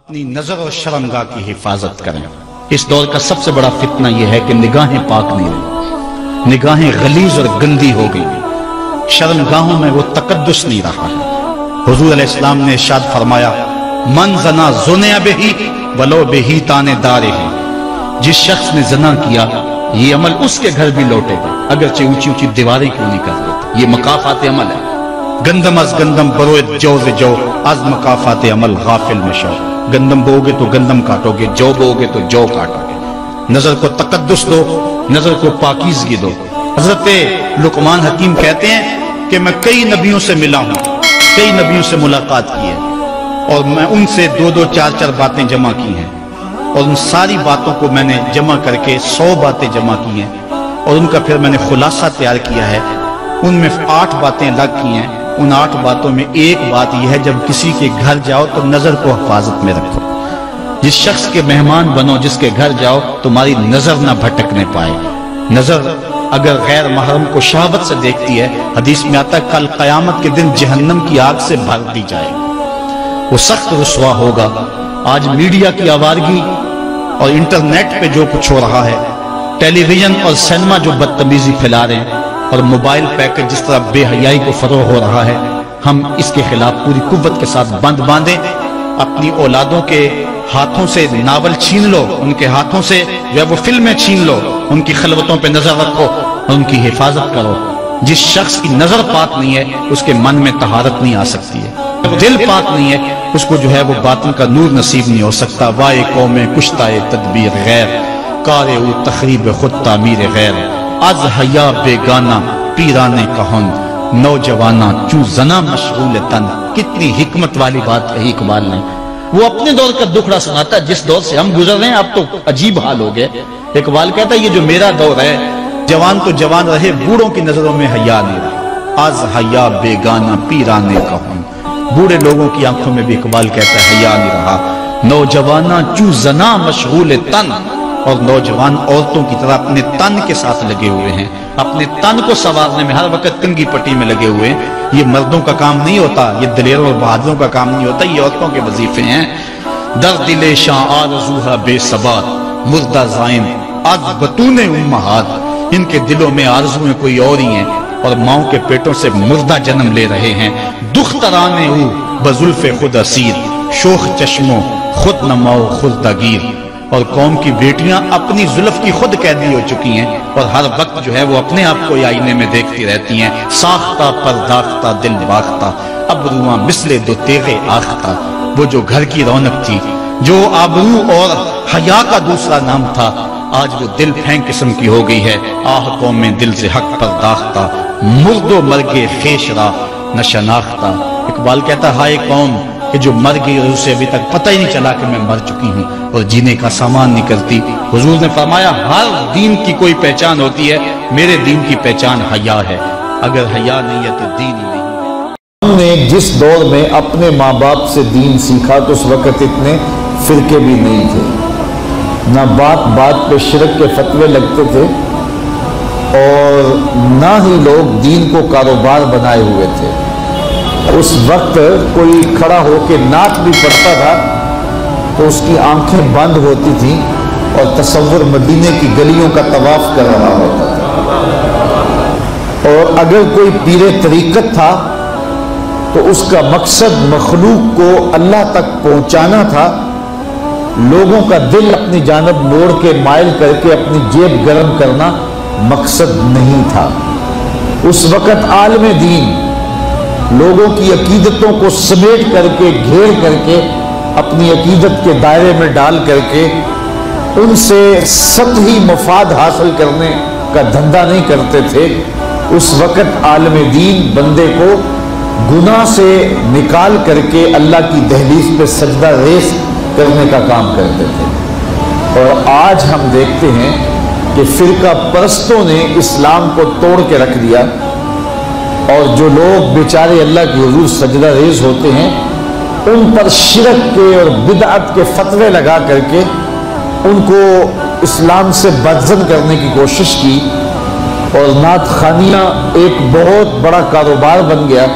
اپنی نظر اور شرمگاہ کی حفاظت کریں۔ اس دور کا سب سے بڑا فتنہ یہ ہے کہ نگاہیں پاک نہیں رہی، نگاہیں غلیظ اور گندی ہو گئی، شرمگاہوں میں وہ تقدس نہیں رہا ہے۔ حضور علیہ السلام نے ارشاد فرمایا، من زنا زنیا بہی ولو بہی تانے دارے ہیں، جس شخص نے زنا کیا یہ عمل اس کے گھر بھی لوٹے گا اگرچہ اونچی اونچی دیواریں کیوں نہیں کر دیتے۔ یہ مکافات عمل ہے۔ گندم از گندم بروئت جو ز جو از مکافات عمل غافل مشو۔ گندم بو گے تو گندم کاٹو گے، جو بو گے تو جو کاٹو گے۔ نظر کو تقدس دو، نظر کو پاکیزگی دو۔ حضرت لقمان حکیم کہتے ہیں کہ میں کئی نبیوں سے ملا ہوں، کئی نبیوں سے ملاقات کی ہے، اور میں ان سے دو دو چار چار باتیں جمع کی ہیں، اور ان ساری باتوں کو میں نے جمع کر کے 100 باتیں جمع کی ہیں، اور ان کا پھر میں نے خلاصہ تیار کیا ہے۔ ان میں 8 باتیں الگ کی ہیں۔ ان 8 باتوں میں ایک بات یہ ہے، جب کسی کے گھر جاؤ تو نظر کو حفاظت میں رکھو۔ جس شخص کے مہمان بنو، جس کے گھر جاؤ، تمہاری نظر نہ بھٹکنے پائے۔ نظر اگر غیر محرم کو شہوت سے دیکھتی ہے، حدیث میں آتا ہے کل قیامت کے دن جہنم کی آگ سے بھر دی جائے گی، وہ سخت رسوا ہوگا۔ آج میڈیا کی آوارگی اور انٹرنیٹ پہ جو کچھ ہو رہا ہے، ٹیلی ویژن اور سینما جو بدتمیزی پھیلا رہے ہیں، اور موبائل پیکج جس طرح بے حیائی کو فروغ ہو رہا ہے، ہم اس کے خلاف پوری قوت کے ساتھ بند باندھیں۔ اپنی اولادوں کے ہاتھوں سے ناول چھین لو، ان کے ہاتھوں سے جو ہے وہ فلمیں چھین لو، ان کی خلوتوں پہ نظر رکھو اور ان کی حفاظت کرو۔ جس شخص کی نظر پاک نہیں ہے، اس کے من میں طہارت نہیں آ سکتی ہے، دل پاک نہیں ہے، اس کو جو ہے وہ باطن کا نور نصیب نہیں ہو سکتا۔ وائے قوم کشتائے تدبیر غیر، کار او تخریب خود تعمیر غیر، از حیا بیگانہ پیرانے کہن، نوجوانہ چوں زنا مشغول تن۔ کتنی حکمت والی بات کہی اقبال نے۔ وہ اپنے دور کا دکھڑا سناتا ہے، جس دور سے ہم گزر رہے ہیں اب تو عجیب حال ہو گئے۔ اقبال کہتا ہے یہ جو میرا دور ہے، جوان تو جوان رہے، بوڑھوں کی نظروں میں حیا نہیں رہا۔ از حیا بیگانہ پیرانے کہن، بوڑھے لوگوں کی آنکھوں میں بھی اقبال کہتا ہے حیا نہیں رہا۔ نوجوانہ چوں زنا مشغول تن، اور نوجوان عورتوں کی طرح اپنے تن کے ساتھ لگے ہوئے ہیں، اپنے تن کو سنوارنے میں ہر وقت کنگھی پٹی میں لگے ہوئے ہیں۔ یہ مردوں کا کام نہیں ہوتا، یہ دلیروں اور بہادروں کا کام نہیں ہوتا، یہ عورتوں کے وظیفے ہیں۔ در دل شاں آرزوہا بے ثبات، مردہ زائن از بطون امہات۔ ان کے دلوں میں آرزویں کوئی اور ہی ہیں، اور ماؤں کے پیٹوں سے مردہ جنم لے رہے ہیں۔ دخترانے او بزلف خود اسیر، شوخ چشموں خود نماؤ خود دگیر۔ اور قوم کی بیٹیاں اپنی زلف کی خود قیدی ہو چکی ہیں، اور ہر وقت جو ہے وہ اپنے آپ کو آئینے میں دیکھتی رہتی ہیں۔ ساختہ پرداختہ دل باختہ، ابروان مثل دو تیغے آختہ۔ وہ جو گھر کی رونق تھی، جو آبرو اور حیا کا دوسرا نام تھا، آج وہ دل پھینک قسم کی ہو گئی ہے۔ آہ قوم میں دل سے حق پرداختہ، مرد و مرگے خیش را نہ شناختہ۔ اقبال کہتا ہے ہائے قوم کہ جو مر گئی اور اسے ابھی تک پتہ ہی نہیں چلا کہ میں مر چکی ہوں اور جینے کا سامان نہیں کرتی۔ حضور نے فرمایا ہر دین کی کوئی پہچان ہوتی ہے، میرے دین کی پہچان حیا ہے، اگر حیا نہیں ہے تو دین ہی نہیں ہے۔ ہم نے جس دور میں اپنے ماں باپ سے دین سیکھا تو اس وقت اتنے فرقے بھی نہیں تھے، نہ بات بات پہ شرک کے فتوے لگتے تھے، اور نہ ہی لوگ دین کو کاروبار بنائے ہوئے تھے۔ اس وقت کوئی کھڑا ہو کے نعت بھی پڑھتا تھا تو اس کی آنکھیں بند ہوتی تھیں اور تصور مدینے کی گلیوں کا طواف کر رہا ہوتا تھا۔ اور اگر کوئی پیر طریقت تھا تو اس کا مقصد مخلوق کو اللہ تک پہنچانا تھا، لوگوں کا دل اپنی جانب موڑ کے مائل کر کے اپنی جیب گرم کرنا مقصد نہیں تھا۔ اس وقت عالم دین لوگوں کی عقیدتوں کو سمیٹ کر کے، گھیر کر کے، اپنی عقیدت کے دائرے میں ڈال کر کے ان سے سطحی مفاد حاصل کرنے کا دھندا نہیں کرتے تھے۔ اس وقت عالم دین بندے کو گناہ سے نکال کر کے اللہ کی دہلیز پہ سجدہ ریز کرنے کا کام کرتے تھے۔ اور آج ہم دیکھتے ہیں کہ فرقہ پرستوں نے اسلام کو توڑ کے رکھ دیا، اور جو لوگ بیچارے اللہ کی حضور سجدہ ریز ہوتے ہیں، ان پر شرک کے اور بدعت کے فتوے لگا کر کے ان کو اسلام سے بدزن کرنے کی کوشش کی، اور نعت خوانیاں ایک بہت بڑا کاروبار بن گیا،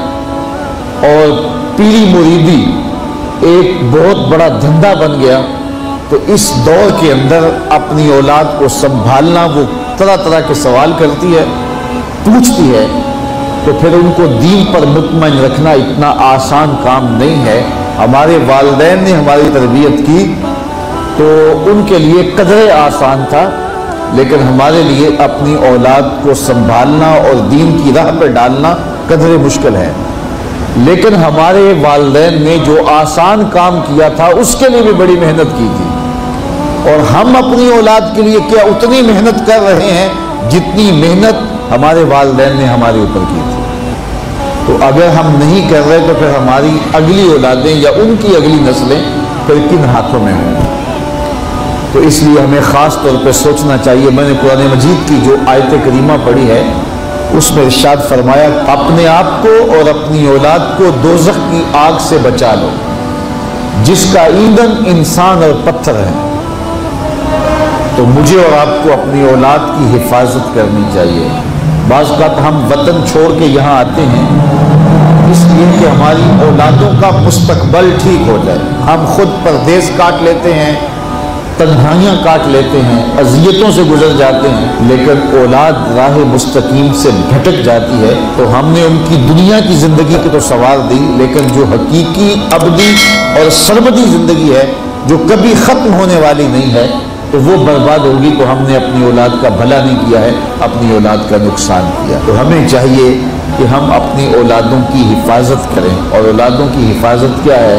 اور پیری مریدی ایک بہت بڑا دھندا بن گیا، تو اس دور کے اندر اپنی اولاد کو سنبھالنا، وہ طرح طرح کے سوال کرتی ہے، پوچھتی ہے، تو پھر ان کو دین پر مطمئن رکھنا اتنا آسان کام نہیں ہے۔ ہمارے والدین نے ہماری تربیت کی تو ان کے لیے قدرے آسان تھا، لیکن ہمارے لیے اپنی اولاد کو سنبھالنا اور دین کی راہ پہ ڈالنا قدرے مشکل ہے۔ لیکن ہمارے والدین نے جو آسان کام کیا تھا اس کے لیے بھی بڑی محنت کی تھی، اور ہم اپنی اولاد کے لیے کیا اتنی محنت کر رہے ہیں جتنی محنت ہمارے والدین نے ہمارے اوپر کی تھی۔ تو اگر ہم نہیں کر رہے تو پھر ہماری اگلی اولادیں یا ان کی اگلی نسلیں پھر کن ہاتھوں میں ہوں گی؟ تو اس لیے ہمیں خاص طور پہ سوچنا چاہیے۔ میں نے قرآن مجید کی جو آیت کریمہ پڑھی ہے اس میں ارشاد فرمایا، اپنے آپ کو اور اپنی اولاد کو دوزخ کی آگ سے بچا لو جس کا ایندھن انسان اور پتھر ہے۔ تو مجھے اور آپ کو اپنی اولاد کی حفاظت کرنی چاہیے۔ بعض اوقات ہم وطن چھوڑ کے یہاں آتے ہیں اس لیے کہ ہماری اولادوں کا مستقبل ٹھیک ہو جائے۔ ہم خود پردیس کاٹ لیتے ہیں، تنہائیاں کاٹ لیتے ہیں، اذیتوں سے گزر جاتے ہیں، لیکن اولاد راہ مستقیم سے بھٹک جاتی ہے تو ہم نے ان کی دنیا کی زندگی کی تو سنوار دی، لیکن جو حقیقی ابدی اور سرمدی زندگی ہے جو کبھی ختم ہونے والی نہیں ہے تو وہ برباد ہوگی۔ تو ہم نے اپنی اولاد کا بھلا نہیں کیا ہے، اپنی اولاد کا نقصان کیا۔ تو ہمیں چاہیے کہ ہم اپنی اولادوں کی حفاظت کریں، اور اولادوں کی حفاظت کیا ہے؟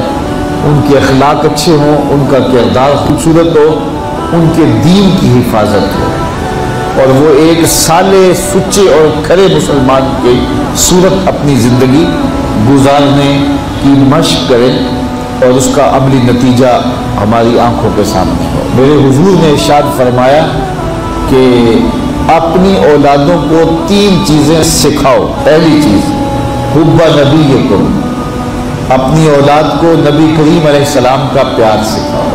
ان کے اخلاق اچھے ہوں، ان کا کردار خوبصورت ہو، ان کے دین کی حفاظت ہو، اور وہ ایک صالح، سچے اور کھرے مسلمان کی صورت اپنی زندگی گزارنے کی مشق کریں، اور اس کا عملی نتیجہ ہماری آنکھوں کے سامنے ہو۔ میرے حضور نے ارشاد فرمایا کہ اپنی اولادوں کو 3 چیزیں سکھاؤ۔ پہلی چیز حب نبیکم، اپنی اولاد کو نبی کریم علیہ السلام کا پیار سکھاؤ۔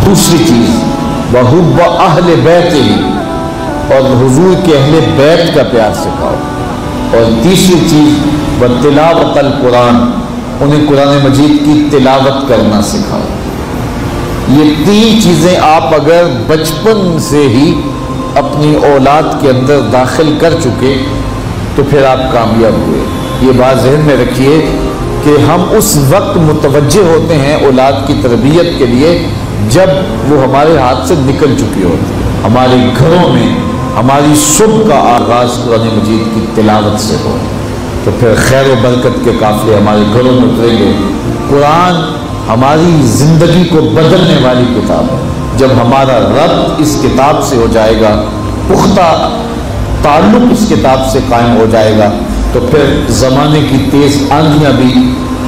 دوسری چیز وحب اہل بیت ہی، اور حضور کے اہل بیت کا پیار سکھاؤ۔ اور تیسری چیز وتلاوت القرآن، انہیں قرآن مجید کی تلاوت کرنا سکھاؤ۔ یہ 3 چیزیں آپ اگر بچپن سے ہی اپنی اولاد کے اندر داخل کر چکے تو پھر آپ کامیاب ہوئے۔ یہ بات ذہن میں رکھیے کہ ہم اس وقت متوجہ ہوتے ہیں اولاد کی تربیت کے لیے جب وہ ہمارے ہاتھ سے نکل چکی ہوتی ہے۔ ہمارے گھروں میں ہماری صبح کا آغاز قرآن مجید کی تلاوت سے ہو تو پھر خیر و برکت کے قافلے ہمارے گھروں میں اتریں گے۔ قرآن ہماری زندگی کو بدلنے والی کتاب ہے۔ جب ہمارا ربط اس کتاب سے ہو جائے گا، پختہ تعلق اس کتاب سے قائم ہو جائے گا، تو پھر زمانے کی تیز آندھیاں بھی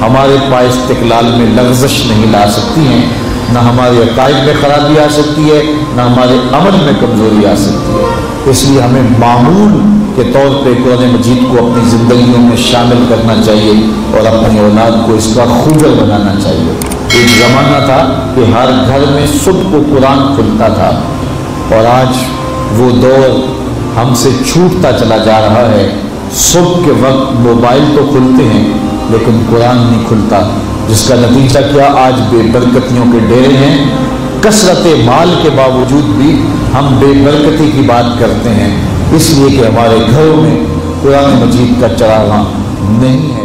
ہمارے پائے استقلال میں لغزش نہیں لا سکتی ہیں، نہ ہمارے عقائد میں خرابی آ سکتی ہے، نہ ہمارے عمل میں کمزوری آ سکتی ہے۔ اس لیے ہمیں معمول کے طور پہ قرآن مجید کو اپنی زندگیوں میں شامل کرنا چاہیے اور اپنی اولاد کو اس کا خوگر بنانا چاہیے۔ ایک زمانہ تھا کہ ہر گھر میں صبح کو قرآن کھلتا تھا، اور آج وہ دور ہم سے چھوٹتا چلا جا رہا ہے۔ صبح کے وقت موبائل تو کھلتے ہیں لیکن قرآن نہیں کھلتا، جس کا نتیجہ کیا؟ آج بے برکتیوں کے ڈیرے ہیں۔ کثرت مال کے باوجود بھی ہم بے برکتی کی بات کرتے ہیں، اس لیے کہ ہمارے گھروں میں قرآن مجید کا چراغاں نہیں ہے۔